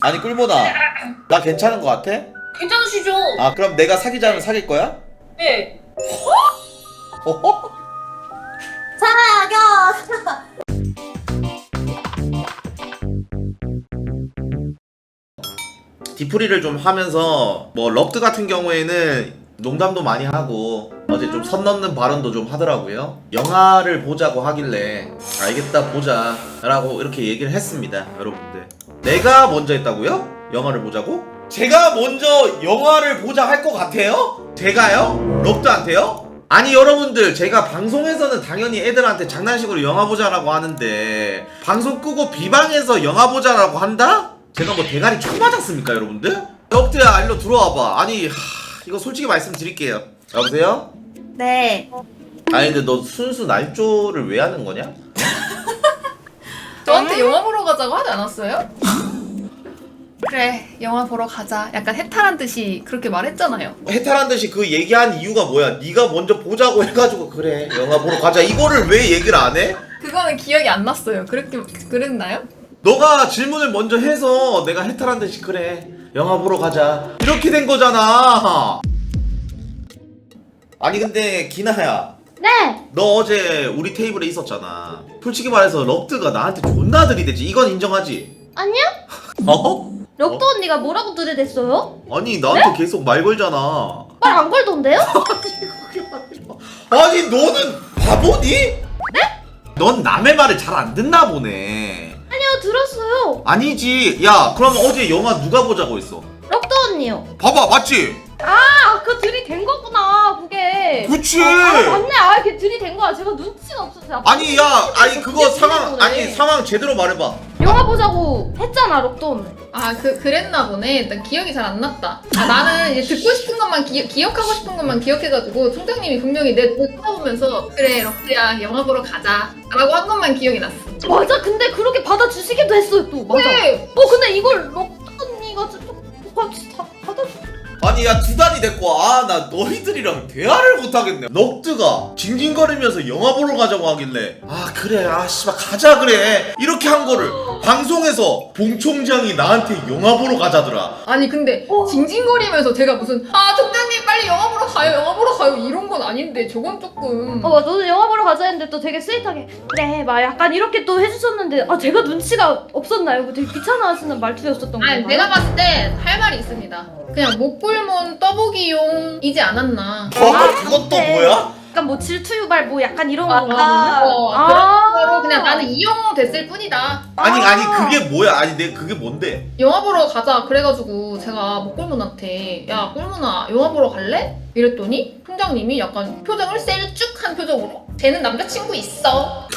아니 꿀보나 나 괜찮은 거 같아? 괜찮으시죠? 아 그럼 내가 사귀자면 사귈 거야? 네. 어허? 사겨. 디프리를 좀 하면서 뭐 럽드 같은 경우에는 농담도 많이 하고 어제 좀 선 넘는 발언도 좀 하더라고요. 영화를 보자고 하길래 알겠다 보자 라고 이렇게 얘기를 했습니다. 여러분들 내가 먼저 했다고요? 영화를 보자고? 제가 먼저 영화를 보자 할 것 같아요? 제가요? 럽드한테요? 아니 여러분들 제가 방송에서는 당연히 애들한테 장난식으로 영화 보자라고 하는데 방송 끄고 비방에서 영화 보자라고 한다? 제가 뭐 대가리 총 맞았습니까 여러분들? 럽드야 일로 들어와봐. 아니 이거 솔직히 말씀드릴게요. 여보세요? 네. 아니 근데 너 순수 날조를 왜 하는 거냐? 저한테 영화 보러 가자고 하지 않았어요? 그래, 영화 보러 가자. 약간 해탈한 듯이 그렇게 말했잖아요. 해탈한 듯이 그 얘기한 이유가 뭐야? 네가 먼저 보자고 해가지고 그래 영화 보러 가자 이거를 왜 얘기를 안 해? 그거는 기억이 안 났어요. 그랬나요? 너가 질문을 먼저 해서 내가 해탈한 듯이 그래 영화 보러 가자 이렇게 된 거잖아. 아니 근데 기나야 네. 너 어제 우리 테이블에 있었잖아. 솔직히 말해서 럽드가 나한테 존나 들이대지. 이건 인정하지? 아니요? 어? 럭도 언니가 뭐라고 들이댔어요? 아니 나한테 계속 말 걸잖아. 말 안 걸던데요? 아니 너는 바보니? 네? 넌 남의 말을 잘 안 듣나 보네. 아니요, 들었어요. 아니지. 야 그럼 어제 영화 누가 보자고 했어? 럭도 언니요. 봐봐 맞지? 아, 그 들이댄 거구나, 그게. 그치. 맞네. 아, 걔 들이댄 거야. 제가 눈치가 없었어요. 아니 야 아니 그거 그게 상황 들이댄 아니 거네. 상황 제대로 말해봐. 영화 보자고 했잖아, 럭도 언니. 아, 그랬나 보네. 일단 기억이 잘 안 났다. 아, 나는 이제 듣고 싶은 것만 기억하고 싶은 것만 기억해가지고 총장님이 분명히 내 쳐다보면서 그래, 럭드야, 영화 보러 가자. 라고 한 것만 기억이 났어. 맞아, 근데 그렇게 받아주시기도 했어요, 또. 맞아. 네. 근데 이걸 럭도 언니가 좀 받아주. 아니 야 두 달이 됐고 아 나 너희들이랑 대화를 못하겠네. 럭드가 징징거리면서 영화 보러 가자고 하길래 아 그래 아 씨발 가자 그래 이렇게 한 거를 방송에서 봉 총장이 나한테 영화 보러 가자더라. 아니, 근데 징징거리면서 제가 무슨 총장님 빨리 영화 보러 가요, 영화 보러 가요 이런 건 아닌데 저건 조금. 맞아. 너는 영화 보러 가자 했는데 또 되게 스윗하게 그래 막 약간 이렇게 또 해주셨는데 제가 눈치가 없었나요? 되게 귀찮아하시는 말투였었던 거예요. 아니, 내가 봤을 때 할 말이 있습니다. 그냥 목굴몬 떠보기용이지 않았나. 그것도 그때 뭐야? 약간 뭐 질투 유발 뭐 약간 이런 아, 거거든요. 그런 거로 그냥 나는 이용호 됐을 뿐이다. 아니 그게 뭐야? 아니 내 그게 뭔데? 영화 보러 가자 그래가지고 제가 목골문한테 야 꿀문아 영화 보러 갈래? 이랬더니 총장님이 약간 표정을 셀쭉한 표정으로 쟤는 남자친구 있어.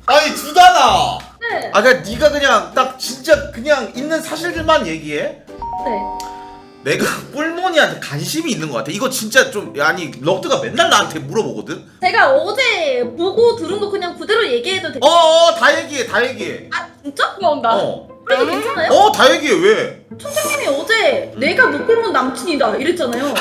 아니 두다나. 네. 아 그냥 네가 그냥 딱 진짜 그냥 있는 사실들만 얘기해. 네. 내가 뿔모니한테 관심이 있는 것 같아. 이거 진짜 좀 아니 럭드가 맨날 나한테 물어보거든. 제가 어제 보고 들은 거 그냥 그대로 얘기해도 돼. 다 얘기해 다 얘기해. 아 진짜? 나온다. 그래도 괜찮아요? 다 얘기해 왜? 총장님이 어제 내가 목골문 남친이다 이랬잖아요.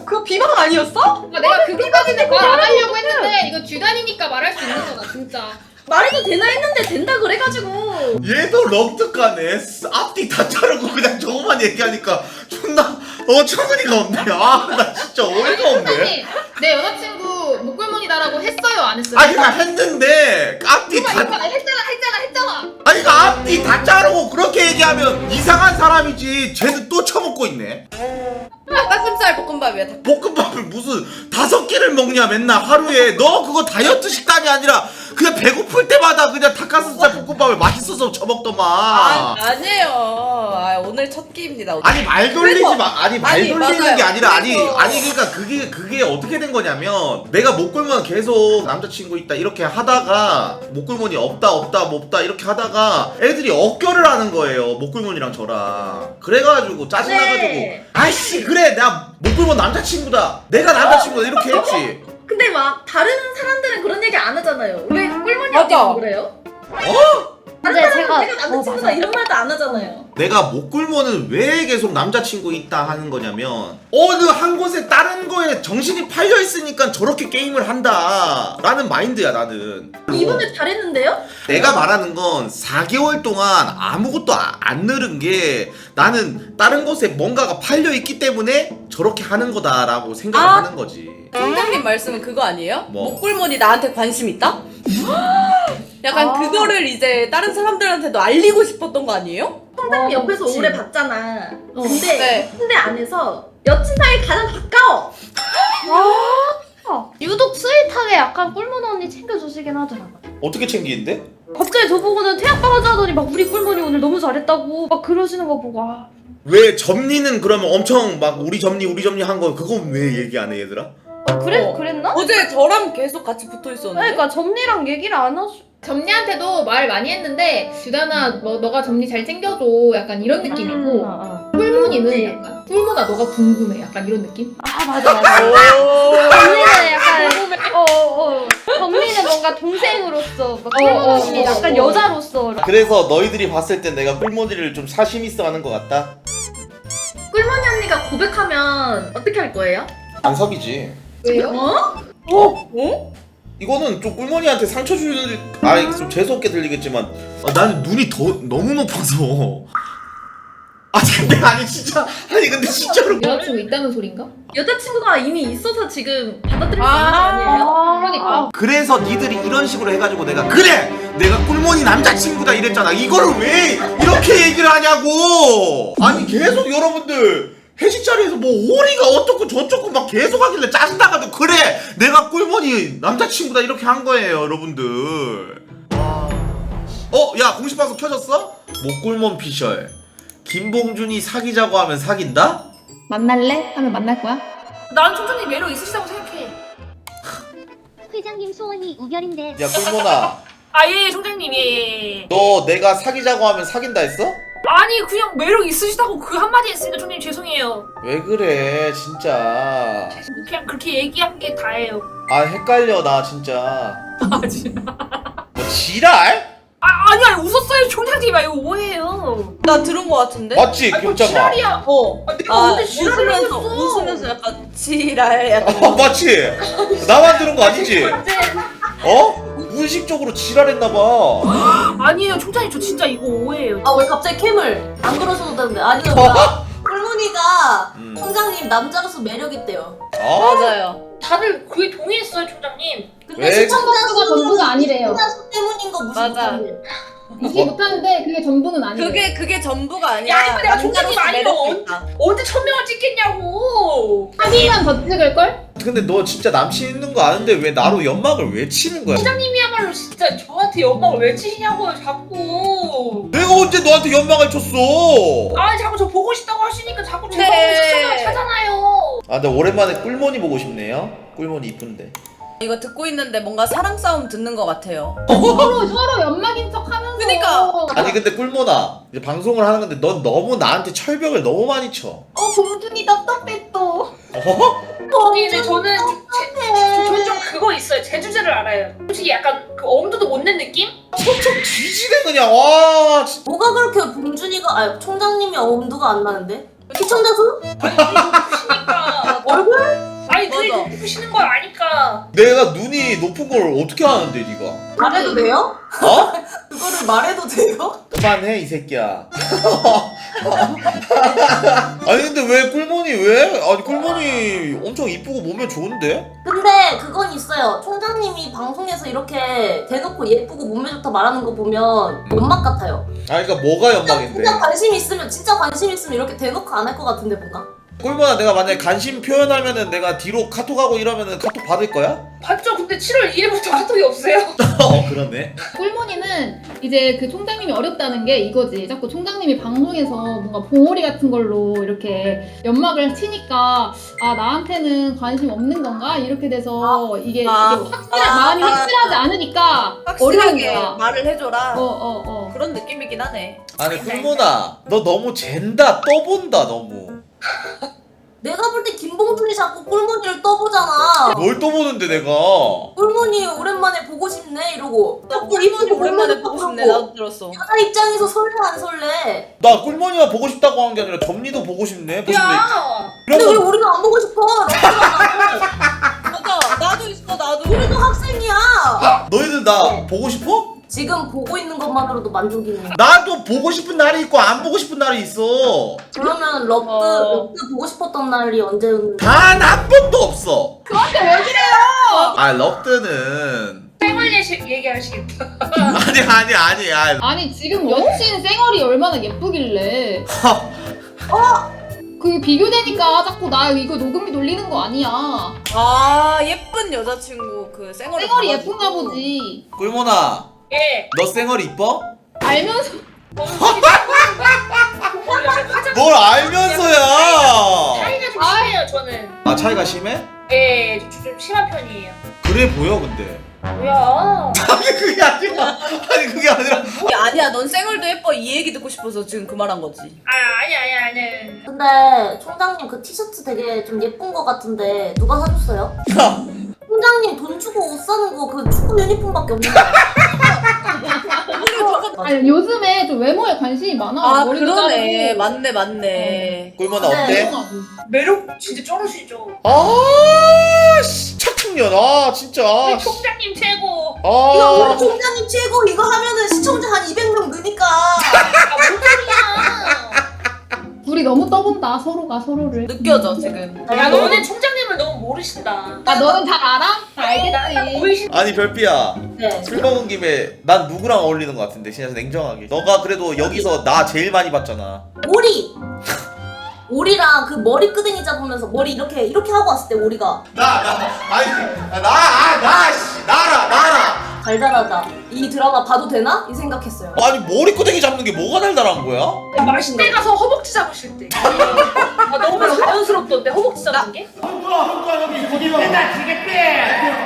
그거 비방 아니었어? 내가 그 비방인데 말 안 하려고 했는데 이거 쥐단이니까 말할 수 있는 거다 진짜. 말해도 되나 했는데 된다 그래가지고. 얘도 럭드 까네. 앞뒤 다 자르고 그냥 저거만 얘기하니까 존나 어처구니가 없네. 아 나 진짜 어이가 없네. 총장님 내 여자친구 목골문이다라고 했어요 안 했어요? 아니 나 했는데 앞뒤 다 했잖아. 아니 그 앞뒤 다 자르고 그렇게 얘기하면 이상한 사람이지. 쟤는 또 처먹고 있네. 닭가슴살 볶음밥이야. 볶음밥을 무슨 5끼를 먹냐 맨날 하루에. 너 그거 다이어트 식단이 아니라 그냥 배고플 때마다 그냥 닭가슴살 볶음밥을 맛있어서 처먹더만. 아니에요. 오늘 첫 끼입니다. 아니 말 돌리지 그래서- 마. 아니 말 아니, 돌리는 맞아요. 게 아니라 그래서- 아니 그러니까 그게 어떻게 된 거냐면 내가 목골몬 계속 남자친구 있다 이렇게 하다가 목골몬이 없다 이렇게 하다가 애들이 억결을 하는 거예요. 목골몬이랑 저랑. 그래가지고 짜증나가지고 네. 아이씨 그래 나 목골몬 남자친구다. 내가 남자친구다 이렇게 했지. 근데 막 다른 사람들은 그런 얘기 안 하잖아요. 왜 꿀머니 맞아. 언니가 그래요? 근데 제가 내가 남자친구다 맞아. 이런 말도 안 하잖아요. 내가 목굴모는 왜 계속 남자친구 있다 하는 거냐면 어느 한 곳에 다른 거에 정신이 팔려 있으니까 저렇게 게임을 한다 라는 마인드야 나는. 이번에 잘했는데요? 내가 말하는 건 4개월 동안 아무것도 안 늘은 게 나는 다른 곳에 뭔가가 팔려 있기 때문에 저렇게 하는 거다라고 생각을 아. 하는 거지. 총장님 말씀은 그거 아니에요? 뭐? 목굴몬이 나한테 관심 있다? 약간 아. 그거를 이제 다른 사람들한테도 알리고 싶었던 거 아니에요? 총장님 옆에서 그치. 오래 봤잖아. 어. 근데 네. 군대 안에서 여친 사이 가장 가까워. 유독 스윗하게 약간 꿀문 언니 챙겨주시긴 하더라고요. 어떻게 챙기는데? 갑자기 저보고는 태양방 하자 하더니 막 우리 꿀문이 오늘 너무 잘했다고 막 그러시는 거 보고 왜 점리는 그러면 엄청 막 우리 점리 한 거 그건 왜 얘기 안 해 얘들아? 그랬나? 어제 저랑 계속 같이 붙어 있었는데. 그러니까 점리랑 얘기를 안 하셔. 점리한테도 말 많이 했는데 주단아 뭐 너가 점리 잘 챙겨줘 약간 이런 느낌이고 꿀문이는 약간 꿀문아 너가 궁금해 약간 이런 느낌? 아 맞아. 점리는 약간 점리는 뭔가 동생으로서 막 꿀문이 약간 여자로서 그래서 너희들이 봤을 땐 내가 꿀모니를 좀 사심 있어 하는 것 같다? 꿀머니 언니가 고백하면 어떻게 할 거예요? 안석이지. 왜요? 어? 이거는 좀 꿀모니한테 상처 주는 좀 재수없게 들리겠지만 나는 눈이 너무 높아서 근데 진짜로 여자친구 있다는 소린가? 여자친구가 이미 있어서 지금 받아들일 수 있는 거 아. 아니에요? 그러니까 그래서 니들이 이런 식으로 해가지고 내가 그래! 내가 꿀모니 남자친구다 이랬잖아. 이거를 왜 이렇게 얘기를 하냐고! 아니 계속 여러분들 회식 자리에서 뭐 오리가 어떻고 저쩌고 막 계속 하길래 짜증나가지고 그래! 내가 꿀모니 남자친구다 이렇게 한 거예요 여러분들. 야 공식 방송 켜졌어? 목꿀몬 피셜 김봉준이 사귀자고 하면 사귄다? 만날래? 하면 만날 거야? 난 총장님 매력 있으시다고 생각해. 회장님 소원이 우결인데 야 꿀모나 예, 총장님, 예. 너 내가 사귀자고 하면 사귄다 했어? 아니, 그냥 매력 있으시다고 그 한마디 했으니까 총장님 죄송해요. 왜 그래 진짜. 그냥 그렇게 얘기한 게 다예요. 헷갈려 나 진짜. 진짜. 뭐 지랄? 아니, 웃었어요, 총장님. 이거 오해예요. 나 들은 거 같은데? 맞지 경장아? 지랄이야. 내가 언제 지랄을 웃으면서 했어? 웃으면서 약간 지랄 약간. 맞지? 나만 들은 거 아니지? 무의식적으로 지랄했나봐. 아니에요, 총장님. 저 진짜 이거 오해예요. 아 왜 갑자기 캠을 안 걸어줘도 되는데 아니요. 꿀머니가 총장님 남자로서 매력 있대요. 맞아요. 다들 그게 동의했어요, 총장님. 근데 왜? 시청자수가 전부가 아니래요. 수 때문인 거 무시 맞아. 못하네. 이게 못하는데 그게 전부는 아니래요. 그게 전부가 아니야. 야, 이거 내가 총장님 남자로서 매력도 아니고. 있다. 언제 1000명을 찍겠냐고. 한이면 더 찍을걸? 근데 너 진짜 남친 있는 거 아는데 왜 나로 연막을 왜 치는 거야? 총장님이야말로 진짜 저한테 연막을 왜 치시냐고요, 자꾸. 내가 언제 너한테 연막을 쳤어? 아니, 자꾸 저 보고 싶다고 하시니까 자꾸 제 네. 방송 시청자 찾잖아요. 근데 오랜만에 꿀모니 보고 싶네요. 꿀모니 이쁜데. 이거 듣고 있는데 뭔가 사랑 싸움 듣는 것 같아요. 서로 연막인 척 하면서. 그니까. 아니 근데 꿀모나 이제 방송을 하는 건데 넌 너무 나한테 철벽을 너무 많이 쳐. 봉준이 답답해 또. 아니, 근데 저는 저는 좀 그거 있어요. 제 주제를 알아요. 솔직히 약간 그 엄두도 못 낸 느낌? 엄청 뒤지네 그냥. 와 진짜. 뭐가 그렇게 봉준이가 총장님이 엄두가 안 나는데? 시청자 수? 아니, 높으시니까. 얼굴? 아니, 그게 맞아. 높으시는 걸 아니까. 내가 눈이 높은 걸 어떻게 아는데 네가? 말해도 돼요? 그거를 말해도 돼요? 그만해 이 새끼야. 아니 근데 왜 꿀모니 왜? 아니 꿀모니 엄청 이쁘고 몸매 좋은데? 근데 그건 있어요. 총장님이 방송에서 이렇게 대놓고 예쁘고 몸매 좋다 말하는 거 보면 연막 같아요. 그러니까 뭐가 연막인데? 진짜 관심 있으면 이렇게 대놓고 안 할 것 같은데 뭔가? 꿀모나 내가 만약에 관심 표현하면은 내가 뒤로 카톡하고 이러면은 카톡 받을 거야? 봤죠? 근데 7월 2일부터 카톡이 없어요. 그러네. 꿀모니는 이제 그 총장님이 어렵다는 게 이거지. 자꾸 총장님이 방송에서 뭔가 봉오리 같은 걸로 이렇게 연막을 치니까 나한테는 관심 없는 건가? 이렇게 돼서 이게 마음이 확실하지 않으니까 어려운 확실하게 거야. 말을 해줘라. 어. 그런 느낌이긴 하네. 아니 꿀모나 너 너무 잰다 떠본다 너무. 내가 볼 때 김봉준이 자꾸 꿀무늬를 떠보잖아. 뭘 또 보는데 내가? 꿀무늬 오랜만에 보고 싶네 이러고. 자꾸 이분이 오랜만에 보고 싶네. 나도 들었어. 여자 입장에서 설레 안 설레? 나 꿀머니만 보고 싶다고 한 게 아니라 점리도 보고 싶네. 보고 싶네. 야 근데 이런 왜 거 우리는 안 보고 싶어? 맞아. 나도 있어. 나도. 우리도 학생이야. 너희들 나 보고 싶어? 지금 보고 있는 것만으로도 만족이네. 나도 보고 싶은 날이 있고 안 보고 싶은 날이 있어. 그러면 럽드 보고 싶었던 날이 언제였는데? 단 한 번도 없어. 그한테 왜 그래요? 아 럽드는 생활 얘기하시겠다. 아니. 아니 지금 여친 쌩얼이 얼마나 예쁘길래 그게 비교되니까 자꾸 나 이거 녹음기 돌리는 거 아니야. 아 예쁜 여자친구 그 쌩얼이 쌩얼이 예쁜가 보지. 꿀모나 예. 너 쌩얼 이뻐? 알면서 뭘 알면서야? 차이가 좀 심해요 저는. 아 차이가 심해? 예, 좀 심한 편이에요. 그래 보여 근데. 뭐야? 아니 그게 아니라 그게 아니라 아니야. 넌 쌩얼도 예뻐. 이 얘기 듣고 싶어서 지금 그 말한 거지. 아니. 근데 총장님 그 티셔츠 되게 좀 예쁜 거 같은데 누가 사줬어요? 총장님 돈 주고 옷 사는 거 그 축구 유니폼밖에 없는데. 아니 요즘에 좀 외모에 관심이 많아. 아 머리도 그러네. 자르고. 맞네. 꿀모나 네. 어때? 매력 진짜 쩔으시죠. 아 착청년 아 진짜. 우리 총장님 최고. 이거 아 우리 총장님 최고 이거 하면은 시청자 한 200명 느니까. 뭔 소리야? 둘이 너무 떠본다 서로가 서로를. 느껴져 지금. 야 너는 총장님을 너무 모르신다. 아 너는 잘 알아? 다 나 알겠지. 보이신. 아니 별비야. 네. 술 먹은 김에 난 누구랑 어울리는 것 같은데 진짜 냉정하게. 너가 그래도 여기서 나 제일 많이 봤잖아. 오리. 오리랑 그 머리 끄댕이 잡으면서 머리 이렇게 하고 왔을 때 오리가 나라. 달달하다. 이 드라마 봐도 되나? 이 생각했어요. 아니 머리끄댕이 잡는 게 뭐가 달달한 거야? 맛있대 가서 허벅지 잡으실 때. 아, 너무 자연스럽던데 허벅지 잡는 게?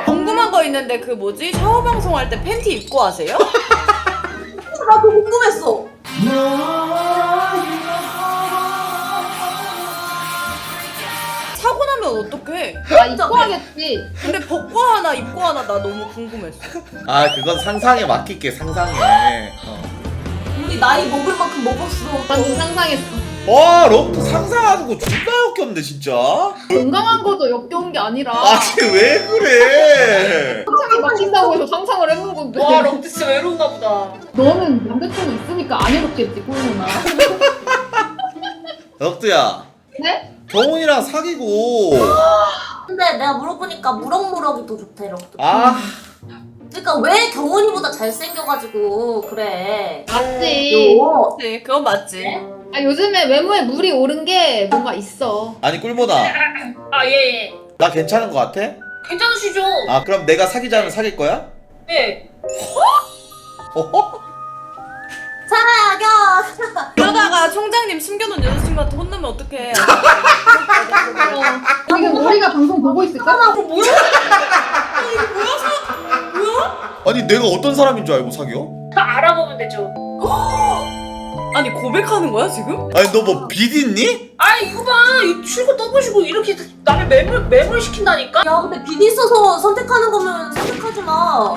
궁금한 거 있는데 그 뭐지? 샤워 방송할 때 팬티 입고 하세요? 나 그거 궁금했어. 사고 나면 어떡해? 아 입고 하겠지. 근데 벗고 하나 입고 하나 나 너무 궁금했어. 아 그건 상상에 맡길게 상상에. 우리 나이 먹을 만큼 먹었어. 방금 상상했어. 와 럽도 상상하는 거 존나 역겹네 진짜. 건강한 거도 역겨운 게 아니라 아니 왜 그래? 상상이 막힌다고 해서 상상을 해본 건데. 와 럭드 진짜 외로운가 보다. 너는 남자친구 있으니까 안 해롭겠지 꼴로나. 럽드야 네? 경훈이랑 사귀고. 근데 내가 물어보니까 무럭무럭이 더 좋대 이렇게. 아 그러니까 왜 경원이보다 잘생겨가지고 그래. 맞지. 요. 그치, 그건 맞지. 아 요즘에 외모에 물이 오른 게 뭔가 있어. 아니 꿀보다 아 예. 나 괜찮은 거 같아? 괜찮으시죠? 아 그럼 내가 사귀자면 사귈 거야? 네. 사겨. 그러다가 총장님 숨겨놓은 여자친구한테 혼나면 어떡해. 지금 우리가 방송 보고 있을까? 아니 내가 어떤 사람인 줄 알고 사겨? 다 알아보면 되죠. 아니 고백하는 거야 지금? 아니 너 뭐 비디니? 아니 이거 봐, 이 출구 떠보시고 이렇게 나를 매물 시킨다니까? 야 근데 비디 있어서 선택하는 거면 선택하지 마.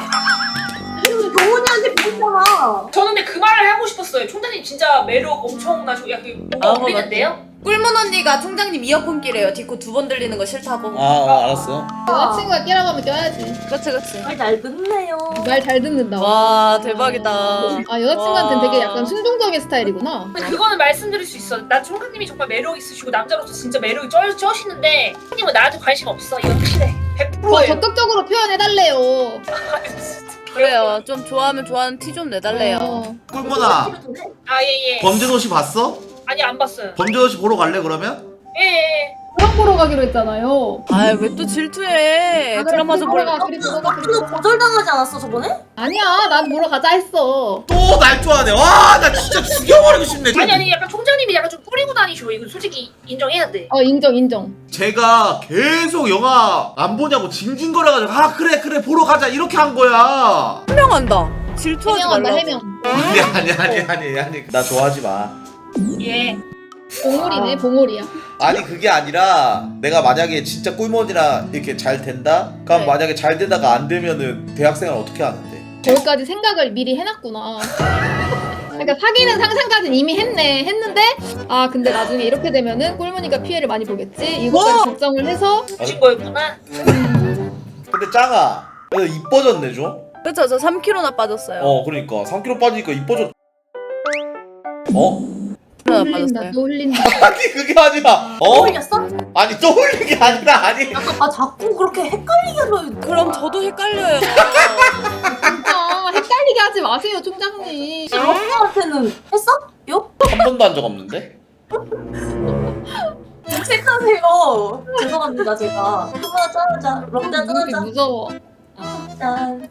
지금 경원이한테 비디잖아. 저는 근데 그 말을 하고 싶었어요. 총장님 진짜 매력 엄청나시고 약간 뭔가 어울리는데요? 꿀문 언니가 총장님 이어폰 끼래요. 디코 2번 들리는 거 싫다고. 알았어. 여자친구가 끼라고 하면 껴야지. 그치 그치. 잘 듣네요. 말 잘 듣는다. 와 대박이다. 아 여자친구한테는 되게 약간 순종적인 스타일이구나. 근데 그거는 말씀드릴 수 있어. 나 총장님이 정말 매력 있으시고 남자로서 진짜 매력이 쩌시는데 총장님은 나한테 관심 없어. 이거 확실해. 더 100%예요. 적극적으로 표현해달래요. 그래요. 좀 좋아하면 좋아하는 티 좀 내달래요. 꿀보나 아 예예. 범죄도시 봤어? 아니 안 봤어요. 범죄도시 보러 갈래 그러면? 예예. 드럼 보러 가기로 했잖아요. 아 왜 또 질투해? 드라마 좀 보러 보러. 가. 그리 보러 가. 그리 보러 너 가. 거절당하지 않았어 저번에? 아니야, 난 보러 가자 했어. 또 날 좋아하네. 와 나 진짜 죽여버리고 싶네. 아니 약간 총장님이 약간 좀 뿌리고 다니셔. 이거 솔직히 인정해야 돼. 인정. 제가 계속 영화 안 보냐고 징징거려가지고 아 그래 보러 가자 이렇게 한 거야. 해명한다. 질투하지 해명한다, 말라고. 해명. 아니 나 좋아하지 마. 예. 보물이네 보물이야. 아니 그게 아니라 내가 만약에 진짜 꿀몬이랑 이렇게 잘 된다? 그럼 네. 만약에 잘 되다가 안 되면은 대학생활 어떻게 하는데? 거기까지 생각을 미리 해놨구나. 그러니까 사귀는 상상까지 이미 했는데 아 근데 나중에 이렇게 되면은 꿀무니까 피해를 많이 보겠지 이거까지 걱정을 해서 주신 거였구나. 근데 짱아 그래도 이뻐졌네 좀? 그쵸, 저 3kg나 빠졌어요. 그러니까 3kg 빠지니까 이뻐졌. 어? 또 3kg나 흘린다 빠졌어요. 또 흘린다. 아니 그게 아니라 떠올렸어? 아니 떠올린 게 아니라 아니 아 자꾸 그렇게 헷갈리게 하면 그럼 저도 헷갈려요. 진짜 헷갈리게 하지 마세요 총장님. 럭드한테는 했어? 요? 한 번도 한 적 없는데? 색하세요. 죄송합니다 제가. 하나 짜자. 럭드 이렇게 짜자. 무서워. 짠.